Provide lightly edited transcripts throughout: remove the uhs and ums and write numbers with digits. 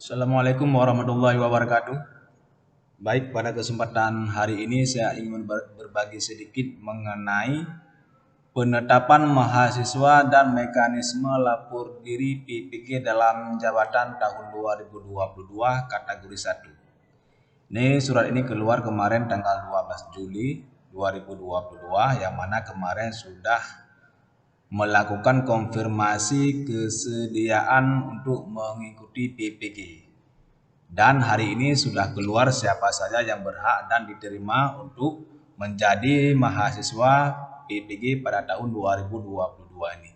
Assalamualaikum warahmatullahi wabarakatuh. Baik, pada kesempatan hari ini saya ingin berbagi sedikit mengenai penetapan mahasiswa dan mekanisme lapor diri PPG dalam jabatan tahun 2022 kategori 1. Ini surat ini keluar kemarin tanggal 12 Juli 2022 yang mana kemarin sudah melakukan konfirmasi kesediaan untuk mengikuti PPG. Dan hari ini sudah keluar siapa saja yang berhak dan diterima untuk menjadi mahasiswa PPG pada tahun 2022 ini.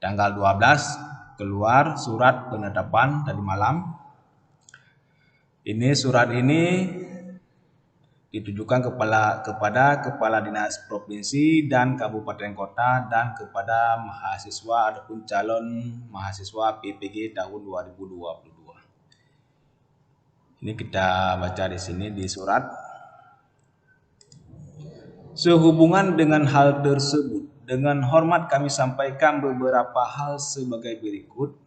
Tanggal 12 keluar surat penetapan tadi malam. Ini surat ini ditujukan kepada kepala dinas provinsi dan kabupaten kota dan kepada mahasiswa ataupun calon mahasiswa PPG tahun 2022. Ini kita baca di sini di surat. Sehubungan dengan hal tersebut, dengan hormat kami sampaikan beberapa hal sebagai berikut.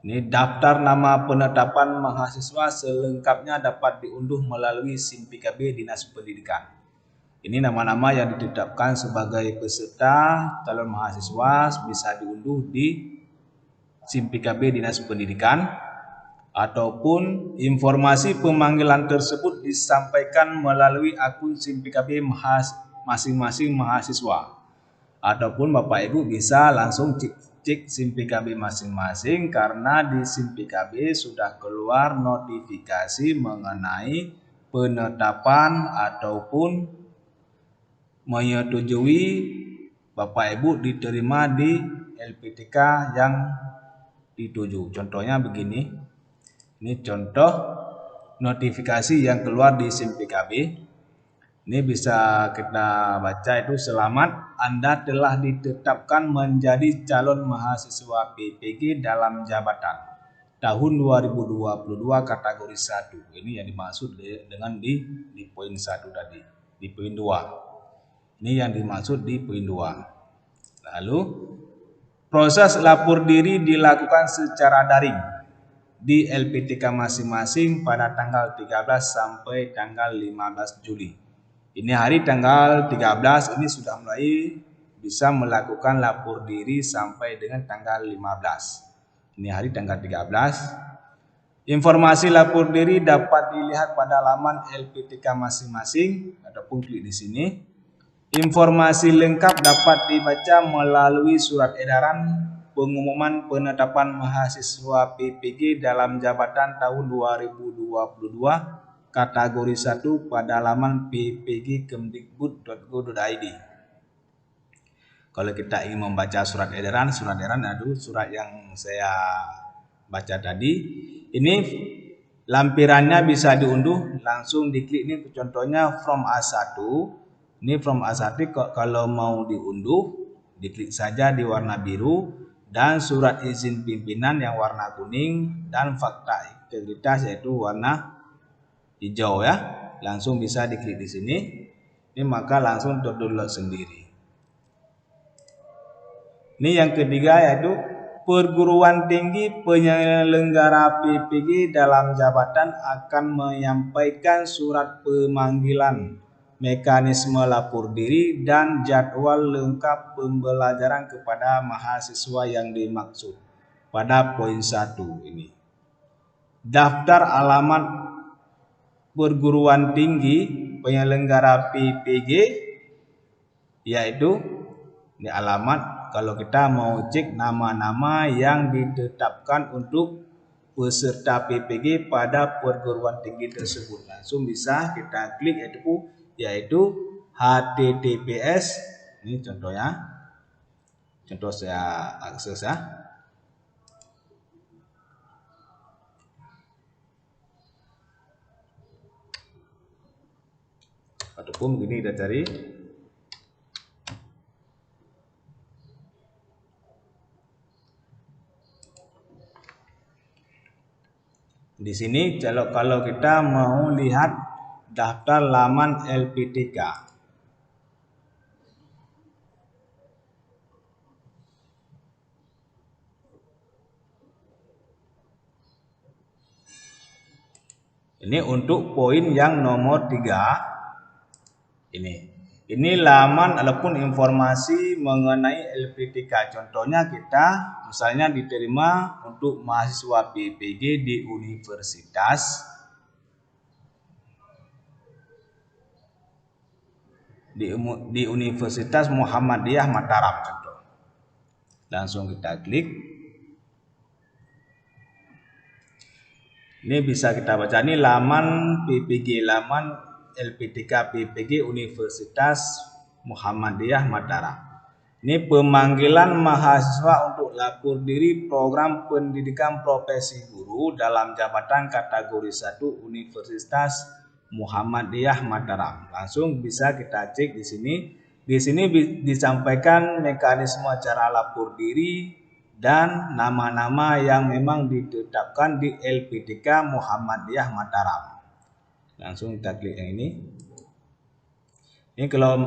Ini daftar nama penetapan mahasiswa selengkapnya dapat diunduh melalui SIM PKB Dinas Pendidikan. Ini nama-nama yang ditetapkan sebagai peserta calon mahasiswa bisa diunduh di SIM PKB Dinas Pendidikan. Ataupun informasi pemanggilan tersebut disampaikan melalui akun SIM PKB masing-masing mahasiswa. Ataupun Bapak Ibu bisa langsung cek SIM PKB masing-masing karena di SIM PKB sudah keluar notifikasi mengenai penetapan ataupun menyetujui Bapak Ibu diterima di LPTK yang dituju. Contohnya begini. Ini contoh notifikasi yang keluar di SIM PKB. Ini bisa kita baca itu, selamat Anda telah ditetapkan menjadi calon mahasiswa PPG dalam jabatan tahun 2022 kategori 1. Ini yang dimaksud dengan di poin 1 tadi, di poin 2. Ini yang dimaksud di poin 2. Lalu proses lapor diri dilakukan secara daring di LPTK masing-masing pada tanggal 13 sampai tanggal 15 Juli. Ini hari tanggal 13 ini sudah mulai bisa melakukan lapor diri sampai dengan tanggal 15. Ini hari tanggal 13. Informasi lapor diri dapat dilihat pada laman LPTK masing-masing ataupun klik di sini. Informasi lengkap dapat dibaca melalui surat edaran pengumuman penetapan mahasiswa PPG dalam jabatan tahun 2022 kategori 1 pada laman ppg.kemdikbud.go.id. Kalau kita ingin membaca surat edaran itu surat yang saya baca tadi. Ini lampirannya bisa diunduh, langsung diklik ini contohnya from A1. Ini from A1 kalau mau diunduh diklik saja di warna biru dan surat izin pimpinan yang warna kuning dan fakta integritas yaitu warna hijau ya. Langsung bisa diklik di sini. Ini maka langsung terdownload sendiri. Ini yang ketiga yaitu perguruan tinggi penyelenggara PPG dalam jabatan akan menyampaikan surat pemanggilan, mekanisme lapor diri dan jadwal lengkap pembelajaran kepada mahasiswa yang dimaksud pada poin 1 ini. Daftar alamat perguruan tinggi penyelenggara PPG yaitu ini alamat kalau kita mau cek nama-nama yang ditetapkan untuk peserta PPG pada perguruan tinggi tersebut. Langsung bisa kita klik yaitu HTTPS. Ini contohnya, contoh saya akses ya. Ataupun begini kita cari. Di sini kalau kita mau lihat daftar laman LPTK. Ini untuk poin yang nomor 3 ini. Ini laman ataupun informasi mengenai LPTK. Contohnya kita misalnya diterima untuk mahasiswa PPG di Universitas Muhammadiyah Mataram contoh. Langsung kita klik. Ini bisa kita baca, ini laman PPG, laman LPTK PPG Universitas Muhammadiyah Mataram. Ini pemanggilan mahasiswa untuk lapor diri program pendidikan profesi guru dalam jabatan kategori 1 Universitas Muhammadiyah Mataram. Langsung bisa kita cek di sini. Di sini disampaikan mekanisme cara lapor diri dan nama-nama yang memang ditetapkan di LPTK Muhammadiyah Mataram. Langsung kita klik yang ini. Ini kalau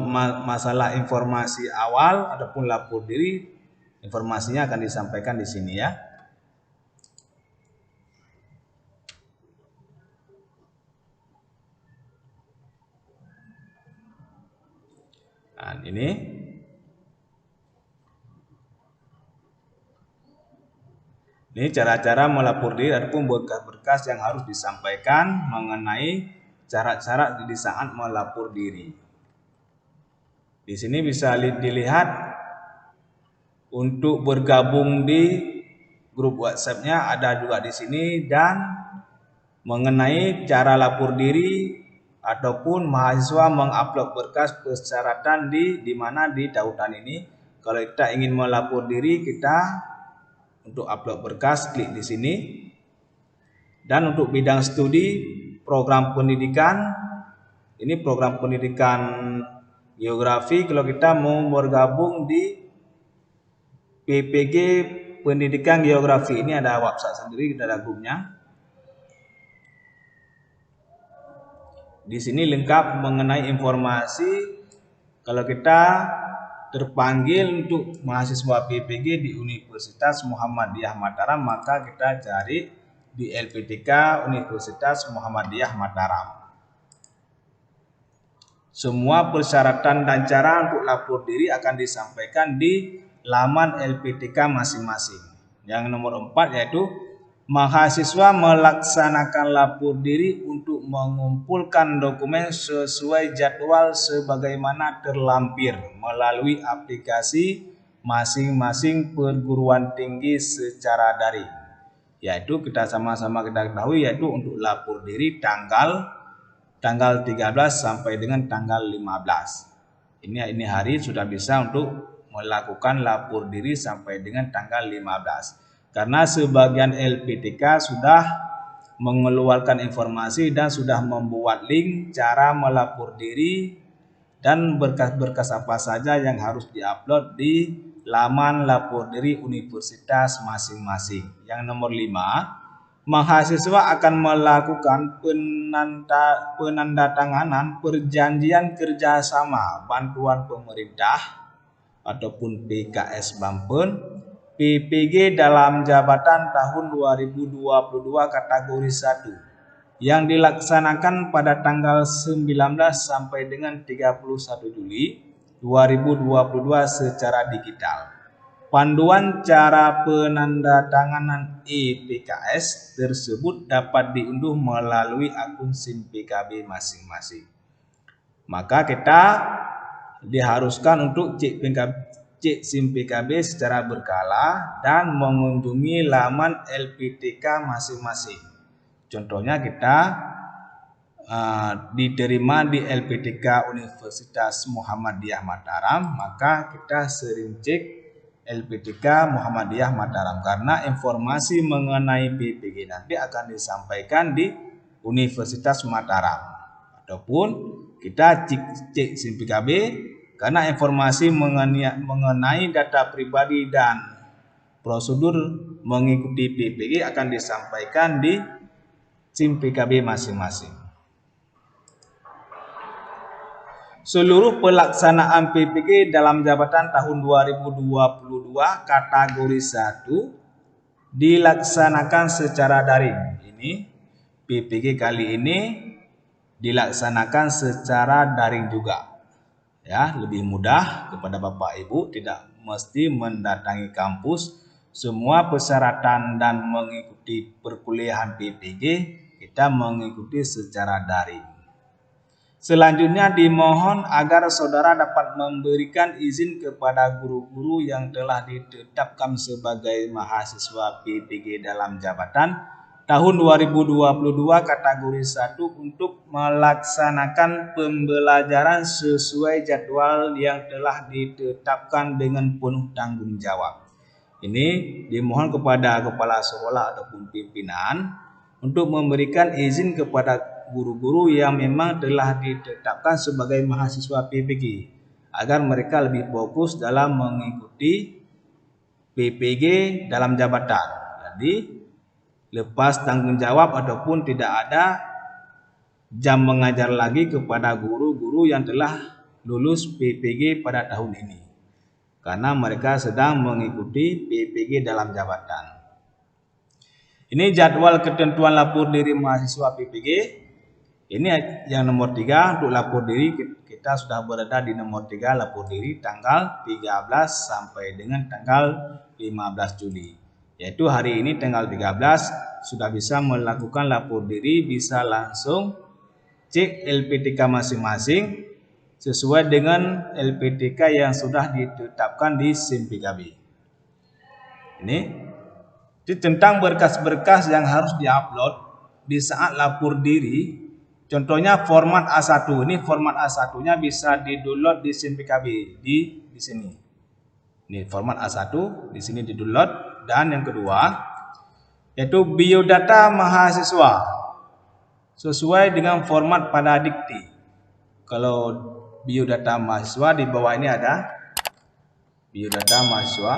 masalah informasi awal ataupun lapor diri, informasinya akan disampaikan di sini ya. Nah, ini. Ini cara-cara melapor diri ataupun berkas-berkas yang harus disampaikan mengenai syarat-syarat di saat melapor diri. Di sini bisa dilihat untuk bergabung di grup WhatsApp-nya ada juga di sini, dan mengenai cara lapor diri ataupun mahasiswa mengupload berkas persyaratan di mana di tautan ini. Kalau kita ingin melapor diri, kita untuk upload berkas klik di sini. Dan untuk bidang studi program pendidikan, ini program pendidikan geografi. Kalau kita mau bergabung di PPG pendidikan geografi, ini ada website sendiri, kita ada grupnya. Di sini lengkap mengenai informasi kalau kita terpanggil untuk mahasiswa PPG di Universitas Muhammadiyah Mataram, maka kita cari di LPTK Universitas Muhammadiyah Mataram. Semua persyaratan dan cara untuk lapor diri akan disampaikan di laman LPTK masing-masing. Yang nomor 4 yaitu mahasiswa melaksanakan lapor diri untuk mengumpulkan dokumen sesuai jadwal sebagaimana terlampir melalui aplikasi masing-masing perguruan tinggi secara daring. Yaitu kita sama-sama kita ketahui, yaitu untuk lapor diri tanggal 13 sampai dengan tanggal 15. Ini hari sudah bisa untuk melakukan lapor diri sampai dengan tanggal 15. Karena sebagian LPTK sudah mengeluarkan informasi dan sudah membuat link cara melapor diri dan berkas-berkas apa saja yang harus diupload di laman lapor diri universitas masing-masing. Yang nomor 5, mahasiswa akan melakukan penandatanganan perjanjian kerjasama bantuan pemerintah ataupun PKS Bampen PPG dalam jabatan tahun 2022 kategori 1 yang dilaksanakan pada tanggal 19 sampai dengan 31 Juli 2022 secara digital. Panduan cara penandatanganan e-PKS tersebut dapat diunduh melalui akun SIM PKB masing-masing. Maka kita diharuskan untuk cek SIM PKB secara berkala dan mengunjungi laman LPTK masing-masing. Contohnya kita diterima di LPTK Universitas Muhammadiyah Mataram, maka kita sering cek LPTK Muhammadiyah Mataram karena informasi mengenai PPG nanti akan disampaikan di Universitas Mataram, ataupun kita cek SIM PKB karena informasi mengenai data pribadi dan prosedur mengikuti PPG akan disampaikan di SIM PKB masing-masing. Seluruh pelaksanaan PPG dalam jabatan tahun 2022 kategori 1 dilaksanakan secara daring. Ini PPG kali ini dilaksanakan secara daring juga. Ya, lebih mudah kepada Bapak Ibu, tidak mesti mendatangi kampus. Semua persyaratan dan mengikuti perkuliahan PPG kita mengikuti secara daring. Selanjutnya dimohon agar saudara dapat memberikan izin kepada guru-guru yang telah ditetapkan sebagai mahasiswa PPG dalam jabatan tahun 2022 kategori 1 untuk melaksanakan pembelajaran sesuai jadwal yang telah ditetapkan dengan penuh tanggung jawab. Ini dimohon kepada kepala sekolah ataupun pimpinan untuk memberikan izin kepada guru-guru yang memang telah ditetapkan sebagai mahasiswa PPG agar mereka lebih fokus dalam mengikuti PPG dalam jabatan. Jadi lepas tanggung jawab ataupun tidak ada jam mengajar lagi kepada guru-guru yang telah lulus PPG pada tahun ini, karena mereka sedang mengikuti PPG dalam jabatan. Ini jadwal ketentuan lapor diri mahasiswa PPG. Ini yang nomor 3 untuk lapor diri, kita sudah berada di nomor 3 lapor diri tanggal 13 sampai dengan tanggal 15 Juli. Yaitu hari ini tanggal 13 sudah bisa melakukan lapor diri, bisa langsung cek LPTK masing-masing sesuai dengan LPTK yang sudah ditetapkan di SIM PKB. Ini tentang berkas-berkas yang harus diupload di saat lapor diri. Contohnya format A1. Ini format A1-nya bisa di-download di SIM PKB di sini. Ini format A1 di sini di-download. Dan yang kedua yaitu biodata mahasiswa sesuai dengan format pada dikti. Kalau biodata mahasiswa di bawah ini ada biodata mahasiswa.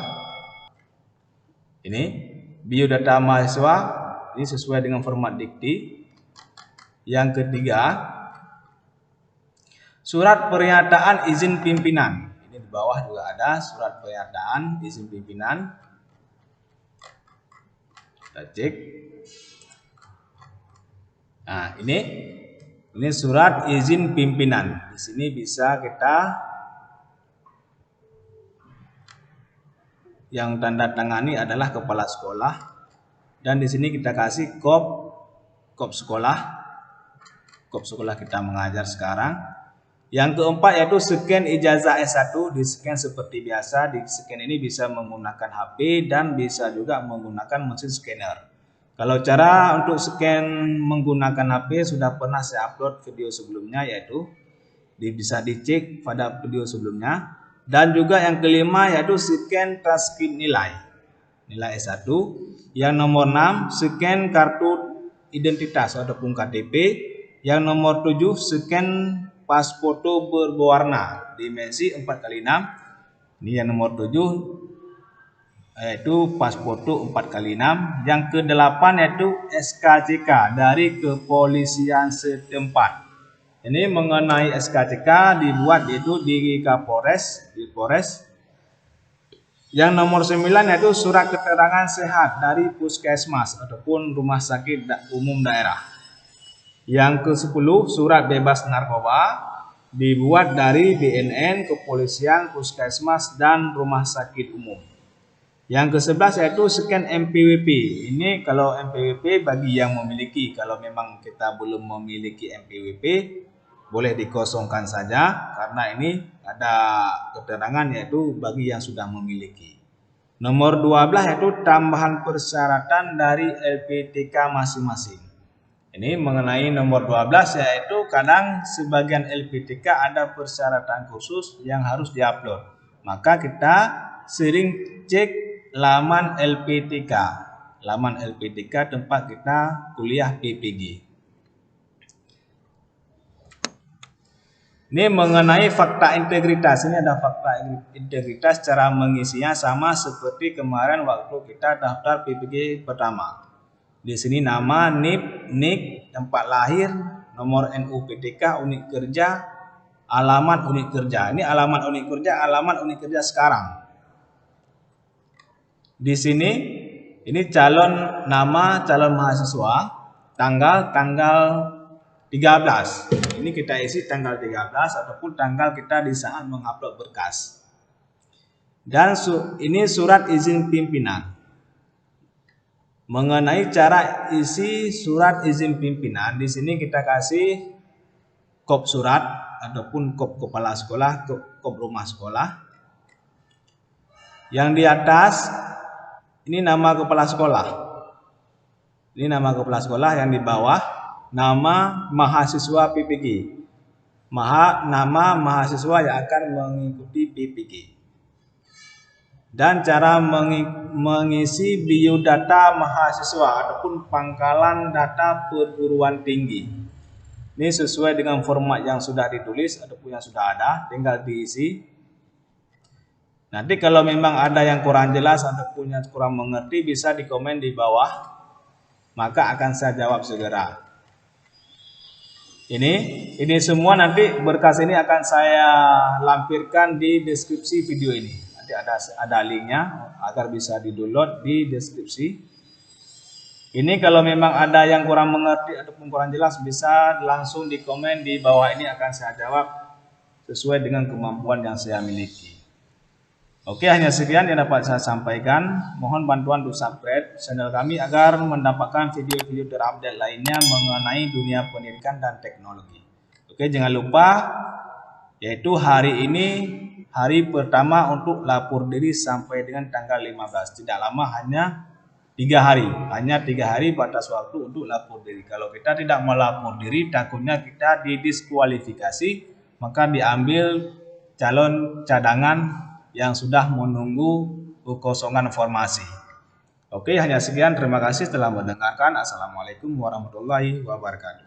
Ini biodata mahasiswa ini sesuai dengan format dikti. Yang ketiga, surat pernyataan izin pimpinan. Ini di bawah juga ada surat pernyataan izin pimpinan. Kita cek. Nah, ini surat izin pimpinan. Di sini bisa kita yang tanda tangani adalah kepala sekolah, dan di sini kita kasih kop sekolah. Kop sekolah kita mengajar sekarang. Yang keempat yaitu scan ijazah S1, di scan seperti biasa. Di scan ini bisa menggunakan HP dan bisa juga menggunakan mesin scanner. Kalau cara untuk scan menggunakan HP sudah pernah saya upload video sebelumnya, yaitu bisa dicek pada video sebelumnya. Dan juga yang kelima yaitu scan transkrip nilai S1. Yang nomor 6 scan kartu identitas ataupun KTP. Yang nomor 7 scan pas foto berwarna dimensi 4x6. Ini yang nomor 7 yaitu pas foto 4x6. Yang ke-8 yaitu SKCK dari kepolisian setempat. Ini mengenai SKCK dibuat itu di Kapolres, di Polres. Yang nomor 9 yaitu surat keterangan sehat dari puskesmas ataupun rumah sakit umum daerah. Yang ke-10 surat bebas narkoba dibuat dari BNN, kepolisian, puskesmas, dan rumah sakit umum. Yang ke-11 yaitu scan MPWP. Ini kalau MPWP bagi yang memiliki. Kalau memang kita belum memiliki MPWP, boleh dikosongkan saja karena ini ada keterangan yaitu bagi yang sudah memiliki. Nomor 12 yaitu tambahan persyaratan dari LPTK masing-masing. Ini mengenai nomor 12 yaitu kadang sebagian LPTK ada persyaratan khusus yang harus diupload. Maka kita sering cek laman LPTK. Laman LPTK tempat kita kuliah PPG. Ini mengenai fakta integritas. Ini ada fakta integritas, cara mengisinya sama seperti kemarin waktu kita daftar PPG pertama. Di sini nama, NIK, tempat lahir, nomor NUPTK, unit kerja, alamat unit kerja. Ini alamat unit kerja sekarang. Di sini ini calon nama calon mahasiswa. tanggal 13. Ini kita isi tanggal 13 ataupun tanggal kita di saat mengupload berkas. Dan ini surat izin pimpinan. Mengenai cara isi surat izin pimpinan, di sini kita kasih kop surat ataupun kop kepala sekolah, kop rumah sekolah. Yang di atas ini nama kepala sekolah. Ini nama kepala sekolah, yang di bawah nama mahasiswa PPG. Nama mahasiswa yang akan mengikuti PPG. Dan cara mengisi biodata mahasiswa ataupun pangkalan data perguruan tinggi. Ini sesuai dengan format yang sudah ditulis ataupun yang sudah ada, tinggal diisi. Nanti kalau memang ada yang kurang jelas ataupun yang kurang mengerti, bisa dikomen di bawah, maka akan saya jawab segera. Ini semua nanti berkas ini akan saya lampirkan di deskripsi video ini. Nanti ada linknya agar bisa di-download di deskripsi. Ini kalau memang ada yang kurang mengerti ataupun kurang jelas, bisa langsung di komen di bawah ini, akan saya jawab sesuai dengan kemampuan yang saya miliki. Oke, hanya sekian yang dapat saya sampaikan. Mohon bantuan untuk subscribe channel kami agar mendapatkan video-video terupdate lainnya mengenai dunia pendidikan dan teknologi. Oke, jangan lupa yaitu hari ini hari pertama untuk lapor diri sampai dengan tanggal 15. Tidak lama, hanya 3 hari. Hanya 3 hari batas waktu untuk lapor diri. Kalau kita tidak melapor diri, takutnya kita didiskualifikasi, maka diambil calon cadangan yang sudah menunggu kekosongan formasi. Oke, hanya sekian. Terima kasih telah mendengarkan. Assalamualaikum warahmatullahi wabarakatuh.